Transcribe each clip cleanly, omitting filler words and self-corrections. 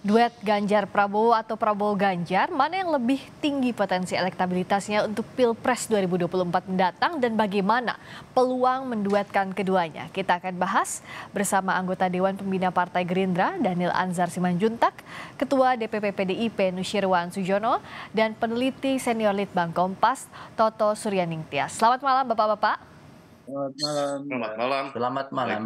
Duet Ganjar Prabowo atau Prabowo Ganjar, mana yang lebih tinggi potensi elektabilitasnya untuk Pilpres 2024 mendatang dan bagaimana peluang menduetkan keduanya? Kita akan bahas bersama anggota Dewan Pembina Partai Gerindra, Daniel Anzar Simanjuntak, Ketua DPP PDIP Nusyirwan Sujono, dan peneliti senior Litbang Kompas, Toto Suryaningtyas. Selamat malam Bapak-Bapak. Selamat malam. Selamat malam. Selamat malam.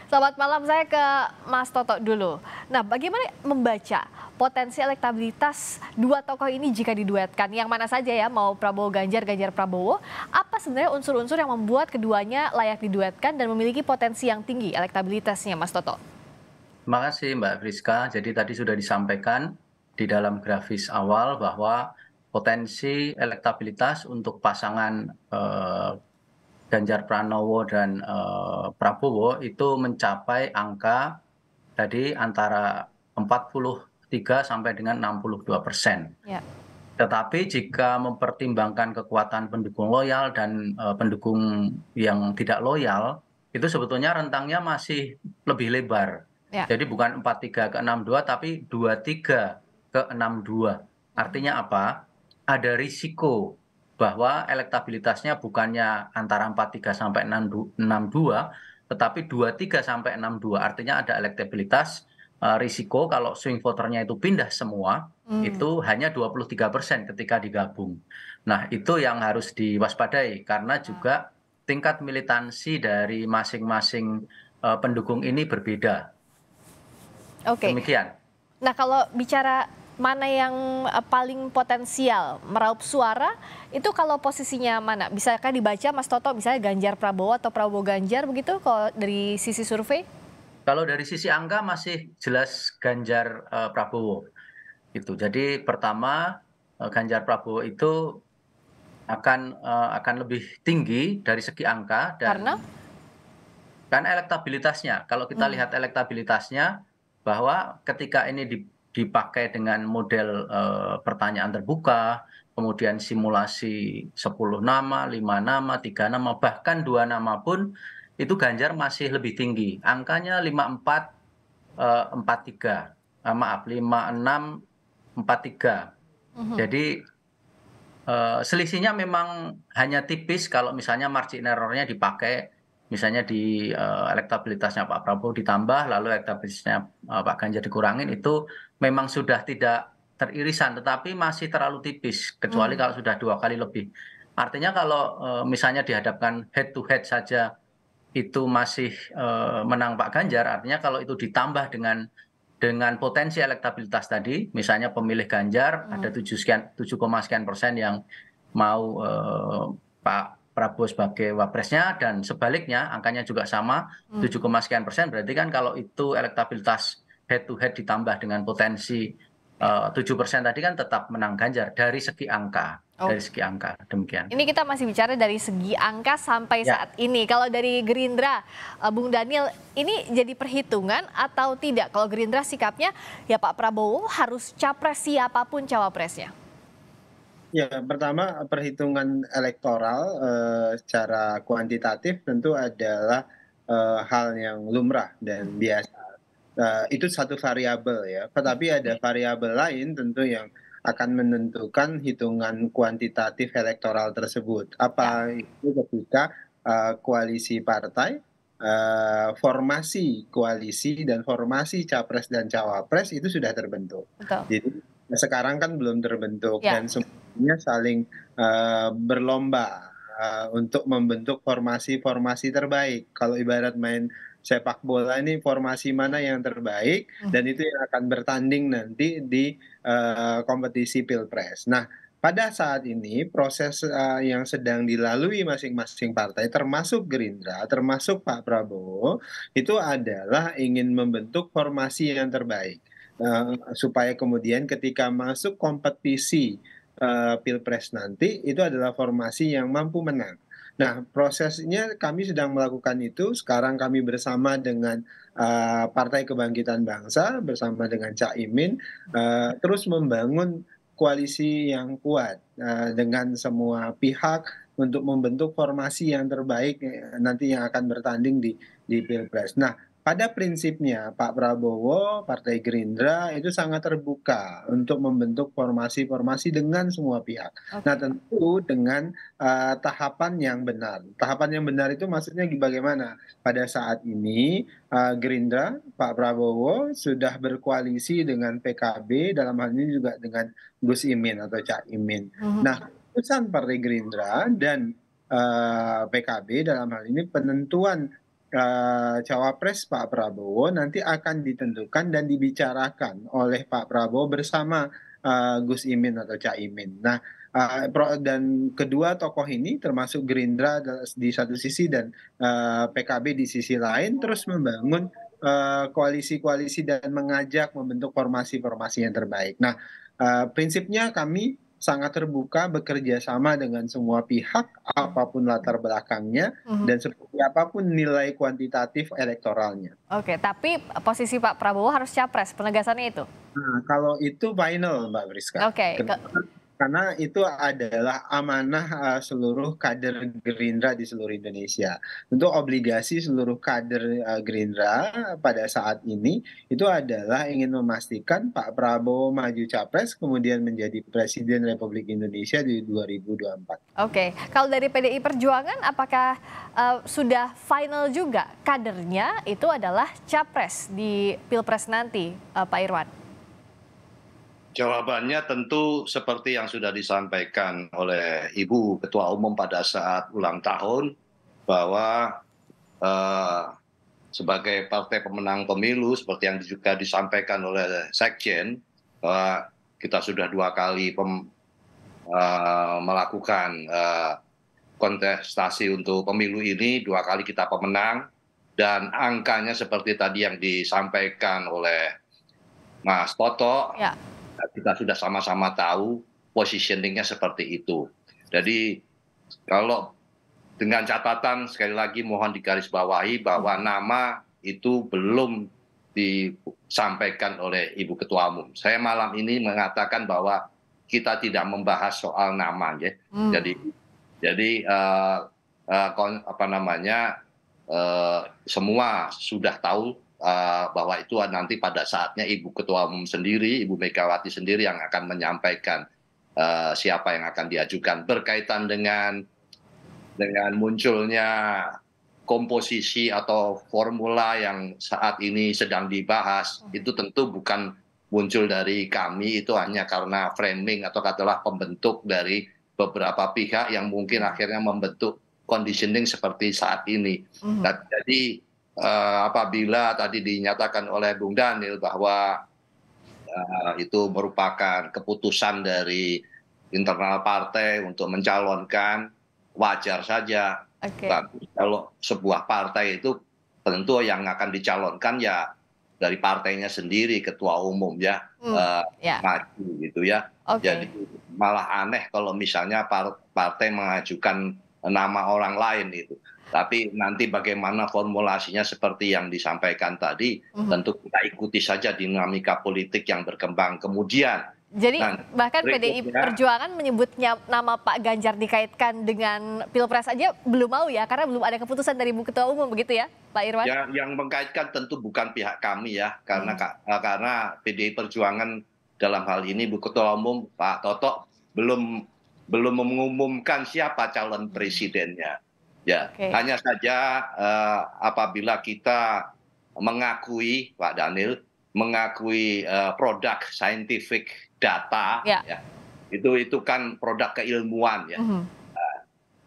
Selamat malam, saya ke Mas Toto dulu. Nah, bagaimana membaca potensi elektabilitas dua tokoh ini jika diduetkan? Yang mana saja ya, mau Prabowo Ganjar, Ganjar Prabowo. Apa sebenarnya unsur-unsur yang membuat keduanya layak diduetkan dan memiliki potensi yang tinggi elektabilitasnya, Mas Toto? Terima kasih Mbak Friska. Jadi tadi sudah disampaikan di dalam grafis awal bahwa potensi elektabilitas untuk pasangan Ganjar Pranowo dan Prabowo itu mencapai angka tadi antara 43 sampai dengan 62%. Ya. Tetapi jika mempertimbangkan kekuatan pendukung loyal dan pendukung yang tidak loyal, itu sebetulnya rentangnya masih lebih lebar. Ya. Jadi bukan 43 ke 62, tapi 23 ke 62. Artinya apa? Ada risiko bahwa elektabilitasnya bukannya antara 43 sampai 62, tetapi 23 sampai 62. Artinya ada elektabilitas risiko kalau swing voternya itu pindah semua, itu hanya 23% ketika digabung. Nah, itu yang harus diwaspadai karena juga tingkat militansi dari masing-masing pendukung ini berbeda. Oke. Demikian. Nah, kalau bicara mana yang paling potensial meraup suara, itu kalau posisinya mana? Bisakah dibaca Mas Toto misalnya Ganjar Prabowo atau Prabowo Ganjar begitu kalau dari sisi survei? Kalau dari sisi angka masih jelas Ganjar Prabowo. Jadi pertama Ganjar Prabowo itu akan lebih tinggi dari segi angka Karena? kan elektabilitasnya. Kalau kita lihat elektabilitasnya bahwa ketika ini dipakai dengan model pertanyaan terbuka, kemudian simulasi 10 nama, 5 nama, 3 nama, bahkan 2 nama pun itu Ganjar masih lebih tinggi. Angkanya 54, 43. Maaf, 56, 43. Jadi selisihnya memang hanya tipis kalau misalnya margin error-nya dipakai misalnya di elektabilitasnya Pak Prabowo ditambah lalu elektabilitasnya Pak Ganjar dikurangin, itu memang sudah tidak teririsan, tetapi masih terlalu tipis kecuali kalau sudah 2 kali lebih. Artinya kalau misalnya dihadapkan head to head saja itu masih menang Pak Ganjar, artinya kalau itu ditambah dengan potensi elektabilitas tadi, misalnya pemilih Ganjar ada 7,sekian% yang mau Pak Prabowo sebagai wapresnya, dan sebaliknya angkanya juga sama 7,sekian%. Berarti kan kalau itu elektabilitas head to head ditambah dengan potensi 7% tadi kan tetap menang Ganjar dari segi angka. Dari segi angka, demikian. Ini kita masih bicara dari segi angka sampai saat ini. Kalau dari Gerindra, Bung Daniel, ini jadi perhitungan atau tidak? Kalau Gerindra sikapnya ya Pak Prabowo harus capres siapapun cawapresnya. Ya, pertama perhitungan elektoral secara kuantitatif tentu adalah hal yang lumrah dan biasa. Itu satu variabel ya, tetapi ada variabel lain tentu yang akan menentukan hitungan kuantitatif elektoral tersebut. Apa itu ketika koalisi partai, formasi koalisi dan formasi capres dan cawapres itu sudah terbentuk. Betul. Jadi sekarang kan belum terbentuk Ya. dan semuanya saling berlomba untuk membentuk formasi-formasi terbaik. Kalau ibarat main sepak bola ini formasi mana yang terbaik dan itu yang akan bertanding nanti di kompetisi Pilpres. Nah, pada saat ini proses yang sedang dilalui masing-masing partai termasuk Gerindra, termasuk Pak Prabowo, itu adalah ingin membentuk formasi yang terbaik. Supaya kemudian ketika masuk kompetisi Pilpres nanti itu adalah formasi yang mampu menang. Nah, prosesnya kami sedang melakukan itu. Sekarang kami bersama dengan Partai Kebangkitan Bangsa, bersama dengan Cak Imin, terus membangun koalisi yang kuat dengan semua pihak untuk membentuk formasi yang terbaik nanti yang akan bertanding di Pilpres. Nah, pada prinsipnya Pak Prabowo, Partai Gerindra itu sangat terbuka untuk membentuk formasi-formasi dengan semua pihak. Nah, Oke. tentu dengan tahapan yang benar. Tahapan yang benar itu maksudnya bagaimana? Pada saat ini Gerindra, Pak Prabowo sudah berkoalisi dengan PKB, dalam hal ini juga dengan Gus Imin atau Cak Imin. Mhm. Nah, keputusan Partai Gerindra dan PKB dalam hal ini penentuan cawapres Pak Prabowo nanti akan ditentukan dan dibicarakan oleh Pak Prabowo bersama Gus Imin atau Cak Imin. Nah, dan kedua tokoh ini termasuk Gerindra di satu sisi dan PKB di sisi lain terus membangun koalisi-koalisi dan mengajak membentuk formasi-formasi yang terbaik. Nah, prinsipnya kami sangat terbuka bekerja sama dengan semua pihak, apapun latar belakangnya, Mhm. dan seperti apapun nilai kuantitatif elektoralnya. Oke, tapi posisi Pak Prabowo harus capres, penegasannya itu? Nah, kalau itu final, Mbak Friska. Oke, Karena itu adalah amanah seluruh kader Gerindra di seluruh Indonesia. Untuk obligasi seluruh kader Gerindra pada saat ini itu adalah ingin memastikan Pak Prabowo maju capres kemudian menjadi Presiden Republik Indonesia di 2024. oke. Kalau dari PDI Perjuangan, apakah sudah final juga kadernya itu adalah capres di Pilpres nanti, Pak Irwan? Jawabannya tentu seperti yang sudah disampaikan oleh Ibu Ketua Umum pada saat ulang tahun, bahwa eh, sebagai partai pemenang pemilu, seperti yang juga disampaikan oleh Sekjen, bahwa kita sudah 2 kali melakukan kontestasi untuk pemilu ini, 2 kali kita pemenang, dan angkanya seperti tadi yang disampaikan oleh Mas Toto, Ya. kita sudah sama-sama tahu positioningnya seperti itu. Jadi kalau dengan catatan sekali lagi mohon digarisbawahi bahwa nama itu belum disampaikan oleh Ibu Ketua Umum. Saya malam ini mengatakan bahwa kita tidak membahas soal nama, ya. Jadi semua sudah tahu bahwa itu nanti pada saatnya Ibu Ketua Umum sendiri, Ibu Megawati sendiri yang akan menyampaikan siapa yang akan diajukan. Berkaitan dengan munculnya komposisi atau formula yang saat ini sedang dibahas, itu tentu bukan muncul dari kami, itu hanya karena framing atau katakanlah pembentuk dari beberapa pihak yang mungkin akhirnya membentuk conditioning seperti saat ini. Jadi apabila tadi dinyatakan oleh Bung Daniel bahwa itu merupakan keputusan dari internal partai untuk mencalonkan, wajar saja. Oke. Kalau sebuah partai itu tentu yang akan dicalonkan ya dari partainya sendiri, ketua umum ya, Ya. maju gitu ya. Oke. Jadi malah aneh kalau misalnya partai mengajukan nama orang lain itu. Tapi nanti bagaimana formulasinya seperti yang disampaikan tadi, tentu kita ikuti saja dinamika politik yang berkembang. Kemudian, Jadi bahkan PDI berikutnya, Perjuangan menyebutnya nama Pak Ganjar dikaitkan dengan Pilpres aja belum mau ya, karena belum ada keputusan dari Ibu Ketua Umum, begitu ya, Pak Irwan? yang mengkaitkan tentu bukan pihak kami ya, karena PDI Perjuangan dalam hal ini Bu Ketua Umum Pak Toto belum mengumumkan siapa calon presidennya. Ya, Oke. hanya saja apabila kita mengakui, Pak Daniel, mengakui produk scientific data, Ya. ya, itu kan produk keilmuan ya.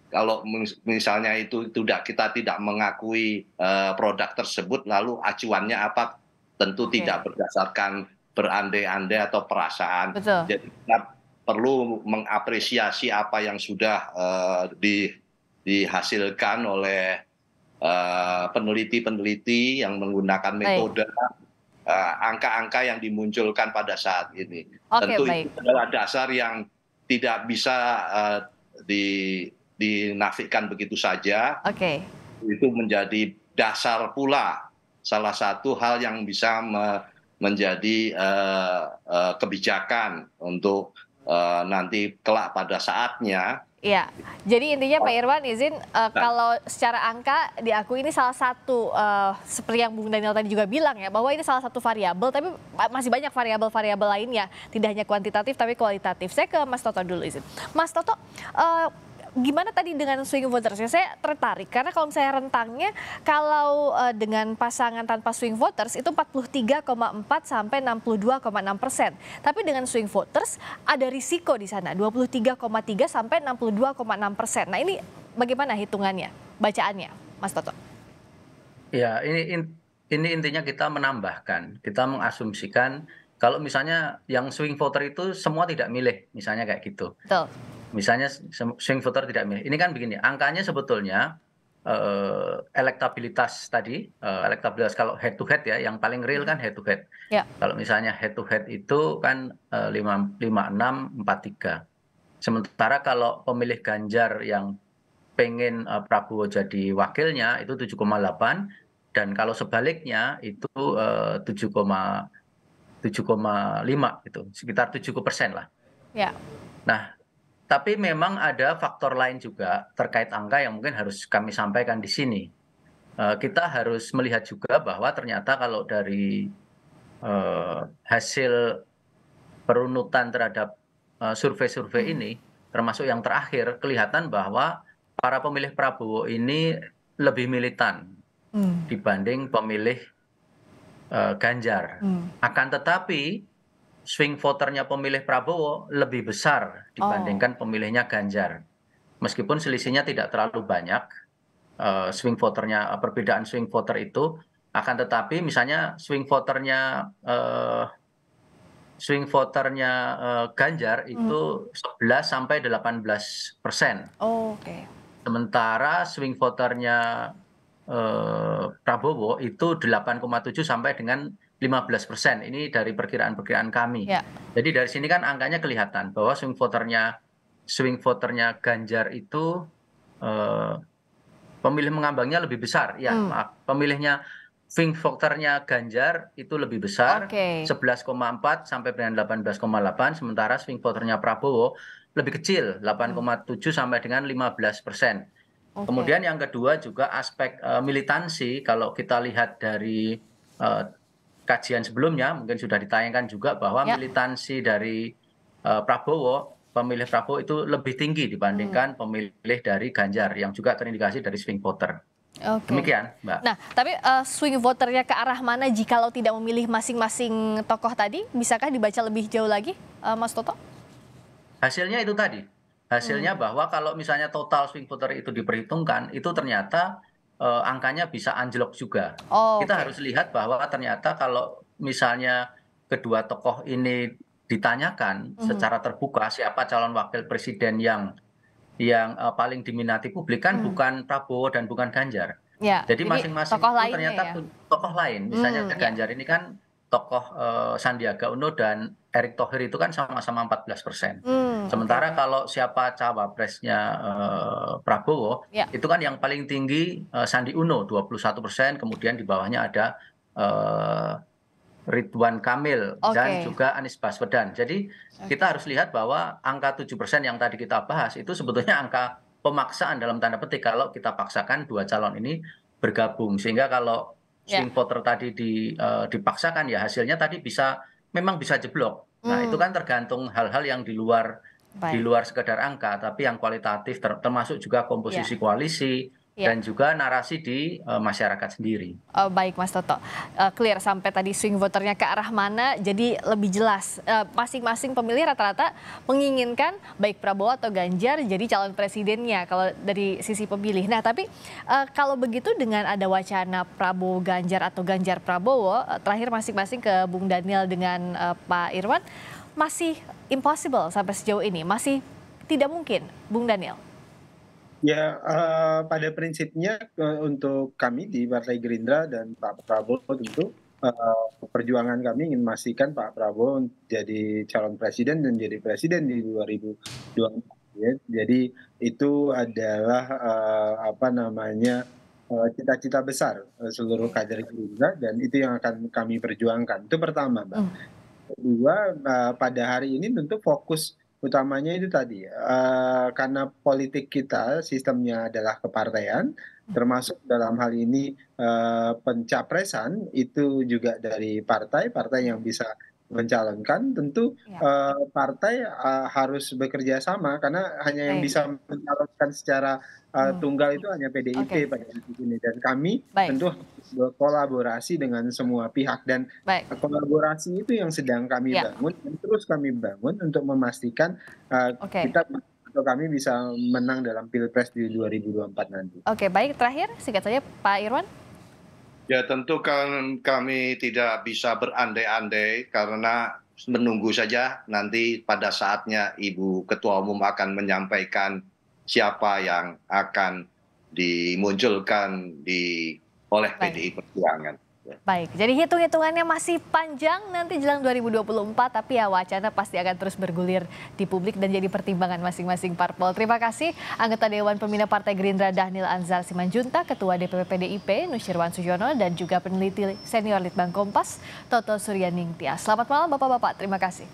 Kalau misalnya itu kita tidak mengakui produk tersebut, lalu acuannya apa? Tentu Oke. tidak berdasarkan berandai-andai atau perasaan. Betul. Jadi kita perlu mengapresiasi apa yang sudah dihasilkan oleh peneliti-peneliti yang menggunakan metode angka-angka yang dimunculkan pada saat ini. Oke, Tentu baik. itu adalah dasar yang tidak bisa dinafikan begitu saja. Oke. Itu menjadi dasar pula salah satu hal yang bisa menjadi kebijakan untuk nanti kelak pada saatnya Iya, jadi intinya Pak Irwan izin kalau secara angka diakui ini salah satu seperti yang Bung Daniel tadi juga bilang ya bahwa ini salah satu variabel tapi masih banyak variabel-variabel lainnya tidak hanya kuantitatif tapi kualitatif. Saya ke Mas Toto dulu izin. Mas Toto, gimana tadi dengan swing voters? Saya tertarik karena kalau misalnya rentangnya kalau dengan pasangan tanpa swing voters itu 43,4 sampai 62,6%. Tapi dengan swing voters ada risiko di sana 23,3 sampai 62,6%. Nah ini bagaimana hitungannya, bacaannya, Mas Toto? Ya, ini intinya kita menambahkan, kita mengasumsikan kalau misalnya yang swing voter itu semua tidak milih, misalnya kayak gitu. Betul. Misalnya swing voter tidak milih. Ini kan begini, angkanya sebetulnya elektabilitas tadi, elektabilitas kalau head to head ya, yang paling real kan head to head. Ya. Kalau misalnya head to head itu kan 56-43. Sementara kalau pemilih Ganjar yang pengen Prabowo jadi wakilnya itu 7,8 dan kalau sebaliknya itu 7,5 gitu, sekitar 70% lah. Ya. Nah, tapi memang ada faktor lain juga terkait angka yang mungkin harus kami sampaikan di sini. Kita harus melihat juga bahwa ternyata kalau dari hasil perunutan terhadap survei-survei ini, termasuk yang terakhir, kelihatan bahwa para pemilih Prabowo ini lebih militan dibanding pemilih Ganjar. Akan tetapi swing voternya pemilih Prabowo lebih besar dibandingkan pemilihnya Ganjar. Meskipun selisihnya tidak terlalu banyak, swing voternya, perbedaan swing voter itu, akan tetapi misalnya swing voternya Ganjar itu 11 sampai 18%. Oke. Sementara swing voternya Prabowo itu 8,7 sampai dengan 15%. Ini dari perkiraan-perkiraan kami. Ya. Jadi dari sini kan angkanya kelihatan bahwa swing voternya Ganjar itu pemilih mengambangnya lebih besar. Ya, maaf, pemilihnya swing voternya Ganjar itu lebih besar, 11,4 sampai dengan 18,8, sementara swing voternya Prabowo lebih kecil, 8,7 sampai dengan 15%. Kemudian yang kedua juga aspek militansi, kalau kita lihat dari kajian sebelumnya, mungkin sudah ditayangkan juga bahwa militansi dari pemilih Prabowo itu lebih tinggi dibandingkan pemilih dari Ganjar, yang juga terindikasi dari swing voter. Demikian, Mbak. Nah, tapi swing voternya ke arah mana jikalau tidak memilih masing-masing tokoh tadi? Bisakah dibaca lebih jauh lagi, Mas Toto? Hasilnya itu tadi. Hasilnya bahwa kalau misalnya total swing voter itu diperhitungkan, itu ternyata angkanya bisa anjlok juga. Kita harus lihat bahwa ternyata kalau misalnya kedua tokoh ini ditanyakan secara terbuka siapa calon wakil presiden yang paling diminati publik kan bukan Prabowo dan bukan Ganjar. Ya, jadi masing-masing itu ternyata tokoh lain. Misalnya Ganjar ini kan tokoh Sandiaga Uno dan Erick Thohir itu kan sama-sama 14%. Sementara kalau siapa cawapresnya Prabowo, itu kan yang paling tinggi Sandi Uno 21%, kemudian di bawahnya ada Ridwan Kamil dan juga Anies Baswedan. Jadi kita harus lihat bahwa angka 7% yang tadi kita bahas itu sebetulnya angka pemaksaan dalam tanda petik kalau kita paksakan dua calon ini bergabung. Sehingga kalau swing voter tadi dipaksakan ya hasilnya tadi memang bisa jeblok. Nah itu kan tergantung hal-hal yang di luar sekedar angka, tapi yang kualitatif termasuk juga komposisi koalisi dan juga narasi di masyarakat sendiri. Baik Mas Toto, clear sampai tadi swing voternya ke arah mana, jadi lebih jelas. Masing-masing pemilih rata-rata menginginkan baik Prabowo atau Ganjar jadi calon presidennya kalau dari sisi pemilih. Nah tapi kalau begitu dengan ada wacana Prabowo Ganjar atau Ganjar Prabowo, terakhir masing-masing ke Bung Daniel dengan Pak Irwan, masih impossible sampai sejauh ini, masih tidak mungkin, Bung Daniel? Ya, pada prinsipnya untuk kami di Partai Gerindra dan Pak Prabowo tentu perjuangan kami ingin memastikan Pak Prabowo jadi calon presiden dan jadi presiden di 2024. Ya. Jadi itu adalah cita-cita besar seluruh kader Gerindra dan itu yang akan kami perjuangkan. Itu pertama, Mbak. Kedua, pada hari ini tentu fokus utamanya itu tadi, karena politik kita sistemnya adalah kepartaian, termasuk dalam hal ini, pencapresan itu juga dari partai, partai yang bisa mencalonkan, tentu, Ya, partai, harus bekerja sama karena hanya yang baik. bisa mencalonkan secara, Hmm, tunggal itu hanya oke, PDIP pada titik ini dan kami baik, tentu harus berkolaborasi dengan semua pihak dan baik. kolaborasi itu yang sedang kami Ya, bangun dan terus kami bangun untuk memastikan, oke. kita atau kami bisa menang dalam Pilpres di 2024 nanti. Oke, baik. Terakhir, singkat saja Pak Irwan. Ya tentu kan kami tidak bisa berandai-andai karena menunggu saja nanti pada saatnya Ibu Ketua Umum akan menyampaikan siapa yang akan dimunculkan oleh Baik. PDI Perjuangan. Ya. Baik, jadi hitung-hitungannya masih panjang nanti jelang 2024, tapi ya wacana pasti akan terus bergulir di publik dan jadi pertimbangan masing-masing parpol. Terima kasih anggota Dewan Pembina Partai Gerindra Dhanil Anzar Simanjuntak, Ketua DPP PDIP Nusyirwan Sujono, dan juga peneliti senior Litbang Kompas Toto Suryaningtyas. Selamat malam Bapak-Bapak, terima kasih.